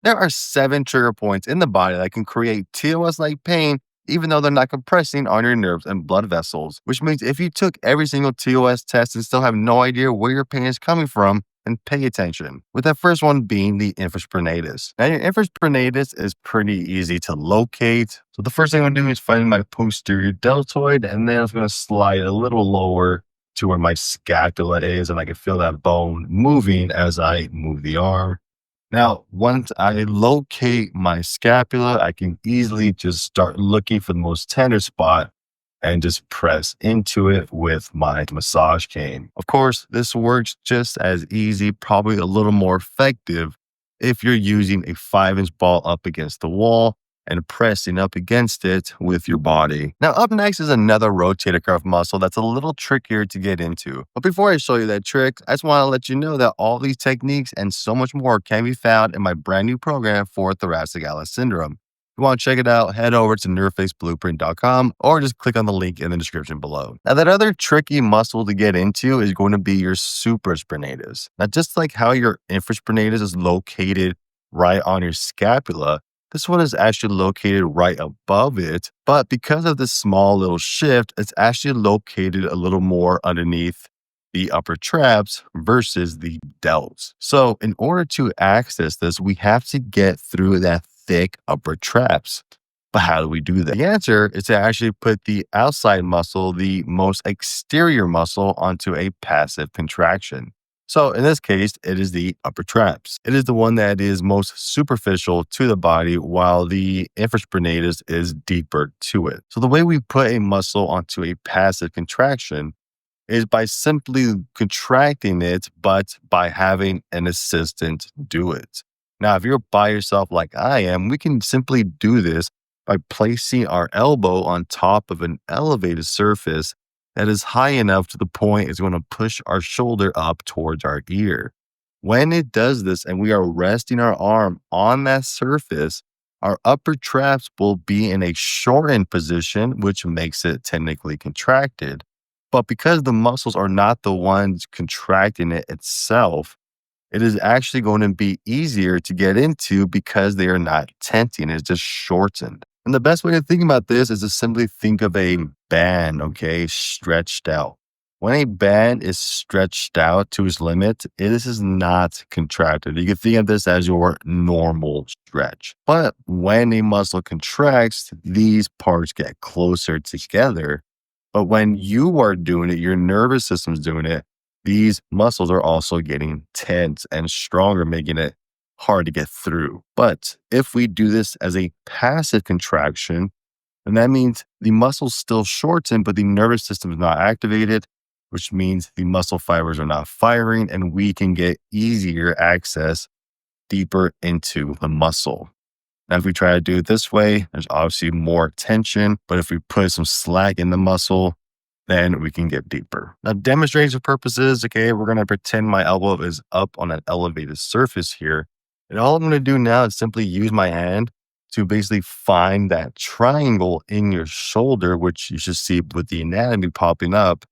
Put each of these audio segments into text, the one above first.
There are 7 trigger points in the body that can create TOS-like pain even though they're not compressing on your nerves and blood vessels, which means if you took every single TOS test and still have no idea where your pain is coming from, then pay attention. With that first one being the infraspinatus. Now, your infraspinatus is pretty easy to locate. So the first thing I'm going to do is find my posterior deltoid, and then I'm going to slide a little lower to where my scapula is, and I can feel that bone moving as I move the arm. Now, once I locate my scapula, I can easily just start looking for the most tender spot and just press into it with my massage cane. Of course, this works just as easy, probably a little more effective if you're using a 5-inch ball up against the wall and pressing up against it with your body. Now, up next is another rotator cuff muscle that's a little trickier to get into. But before I show you that trick, I just want to let you know that all these techniques and so much more can be found in my brand new program for thoracic outlet syndrome. If you want to check it out, head over to nervefaceblueprint.com or just click on the link in the description below. Now, that other tricky muscle to get into is going to be your supraspinatus. Now, just like how your infraspinatus is located right on your scapula, this one is actually located right above it, but because of this small little shift, it's actually located a little more underneath the upper traps versus the delts. So in order to access this, we have to get through that thick upper traps. But how do we do that? The answer is to actually put the outside muscle, the most exterior muscle, onto a passive contraction. So in this case, it is the upper traps. It is the one that is most superficial to the body, while the infraspinatus is deeper to it. So the way we put a muscle onto a passive contraction is by simply contracting it, but by having an assistant do it. Now, if you're by yourself like I am, we can simply do this by placing our elbow on top of an elevated surface that is high enough to the point it's going to push our shoulder up towards our ear. When it does this and we are resting our arm on that surface, our upper traps will be in a shortened position, which makes it technically contracted. But because the muscles are not the ones contracting it itself, it is actually going to be easier to get into because they are not tenting. It's just shortened. And the best way to think about this is to simply think of a band, okay, stretched out. When a band is stretched out to its limit, this is not contracted. You can think of this as your normal stretch. But when a muscle contracts, these parts get closer together. But when you are doing it, your nervous system's doing it, these muscles are also getting tense and stronger, making it hard to get through. But if we do this as a passive contraction, then that means the muscles still shorten, but the nervous system is not activated, which means the muscle fibers are not firing, and we can get easier access deeper into the muscle. Now, if we try to do it this way, there's obviously more tension, but if we put some slack in the muscle, then we can get deeper. Now, demonstration purposes, okay, we're going to pretend my elbow is up on an elevated surface here. And all I'm going to do now is simply use my hand to basically find that triangle in your shoulder, which you should see with the anatomy popping up.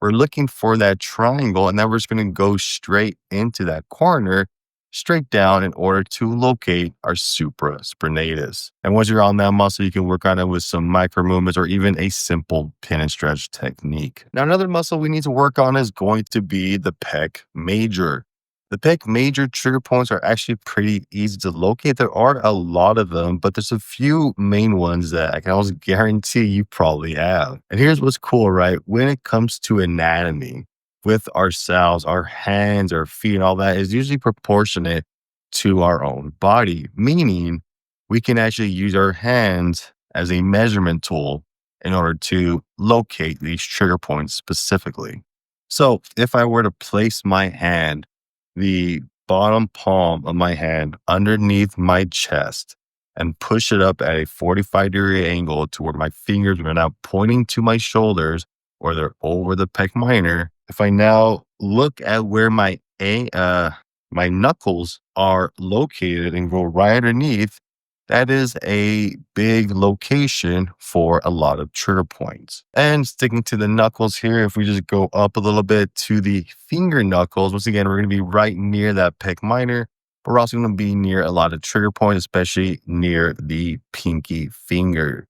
We're looking for that triangle, and then we're just going to go straight into that corner, straight down, in order to locate our supraspinatus. And once you're on that muscle, you can work on it with some micro movements or even a simple pin and stretch technique. Now, another muscle we need to work on is going to be the pec major. The pec major trigger points are actually pretty easy to locate. There are a lot of them, but there's a few main ones that I can almost guarantee you probably have. And here's what's cool, right? When it comes to anatomy, with ourselves, our hands, our feet, and all that is usually proportionate to our own body, meaning we can actually use our hands as a measurement tool in order to locate these trigger points specifically. So if I were to place my hand, the bottom palm of my hand underneath my chest and push it up at a 45-degree angle to where my fingers are now pointing to my shoulders or they're over the pec minor. If I now look at where my knuckles are located and go right underneath, that is a big location for a lot of trigger points. And sticking to the knuckles here, if we just go up a little bit to the finger knuckles, once again, we're going to be right near that pec minor. but we're also going to be near a lot of trigger points, especially near the pinky finger.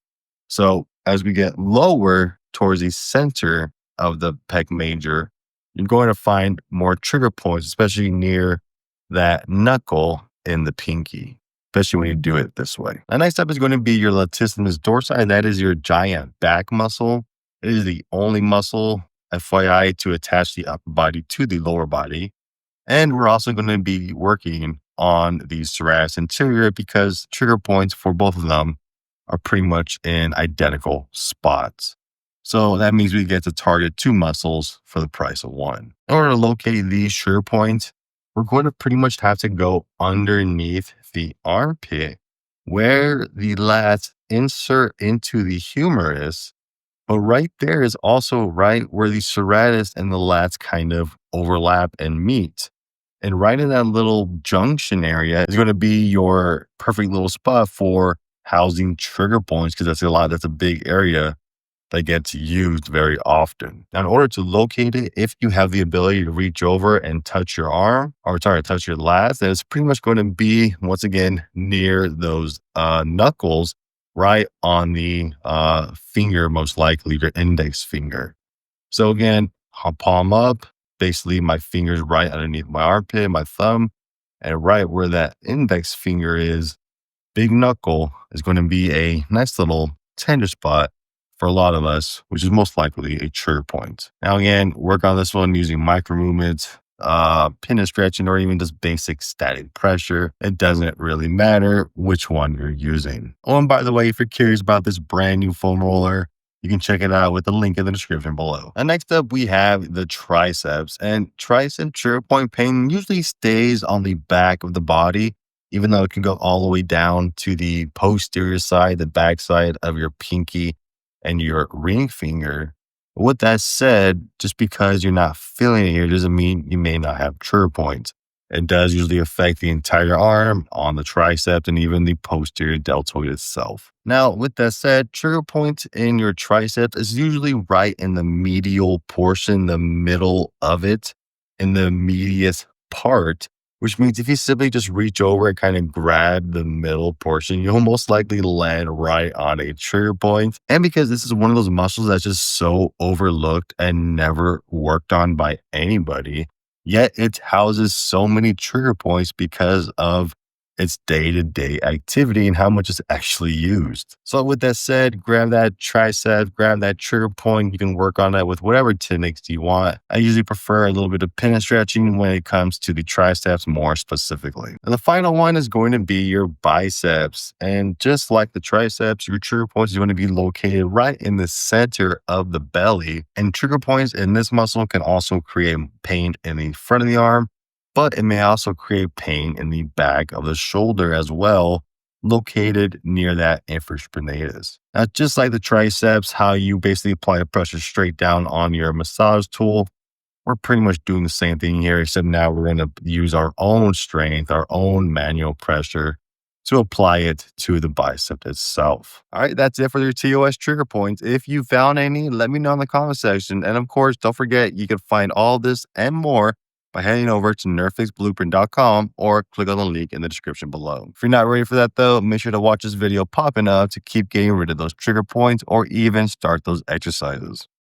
So as we get lower towards the center of the pec major, you're going to find more trigger points, especially near that knuckle in the pinky, especially when you do it this way. The next up is going to be your latissimus dorsi. That is your giant back muscle. It is the only muscle, FYI, to attach the upper body to the lower body. And we're also going to be working on the serratus anterior because trigger points for both of them are pretty much in identical spots. So that means we get to target two muscles for the price of one. In order to locate these trigger points, we're going to pretty much have to go underneath the armpit where the lats insert into the humerus. But right there is also right where the serratus and the lats kind of overlap and meet. And right in that little junction area is going to be your perfect little spot for housing trigger points because that's a big area that gets used very often. Now, in order to locate it, if you have the ability to reach over and touch your arm or touch your lats, then it's pretty much going to be, once again, near those knuckles, right on the finger, most likely your index finger. So again, I'll palm up, basically my fingers right underneath my armpit, my thumb, and right where that index finger is, big knuckle is going to be a nice little tender spot for a lot of us, which is most likely a trigger point. Now, again, work on this one using micro movements, pin and stretching, or even just basic static pressure. It doesn't really matter which one you're using. Oh, and by the way, if you're curious about this brand new foam roller, you can check it out with the link in the description below. And next up, we have the triceps. And tricep trigger point pain usually stays on the back of the body, even though it can go all the way down to the posterior side, the back side of your pinky and your ring finger. With that said, just because you're not feeling it here doesn't mean you may not have trigger points. It does usually affect the entire arm, on the triceps, and even the posterior deltoid itself. Now, with that said, trigger points in your triceps is usually right in the medial portion, the middle of it, in the medius part, which means if you simply just reach over and kind of grab the middle portion, you'll most likely land right on a trigger point. And because this is one of those muscles that's just so overlooked and never worked on by anybody, yet it houses so many trigger points because of its day-to-day activity and how much it's actually used. So with that said, grab that tricep, grab that trigger point. You can work on that with whatever techniques you want. I usually prefer a little bit of pin and stretching when it comes to the triceps more specifically. And the final one is going to be your biceps. And just like the triceps, your trigger points is going to be located right in the center of the belly. And trigger points in this muscle can also create pain in the front of the arm, but it may also create pain in the back of the shoulder as well, located near that infraspinatus. Now, just like the triceps, how you basically apply the pressure straight down on your massage tool, we're pretty much doing the same thing here, except now we're going to use our own strength, our own manual pressure to apply it to the bicep itself. All right, that's it for your TOS trigger points. If you found any, let me know in the comment section. And of course, don't forget, you can find all this and more by heading over to nerfixblueprint.com or click on the link in the description below. If you're not ready for that though, make sure to watch this video popping up to keep getting rid of those trigger points or even start those exercises.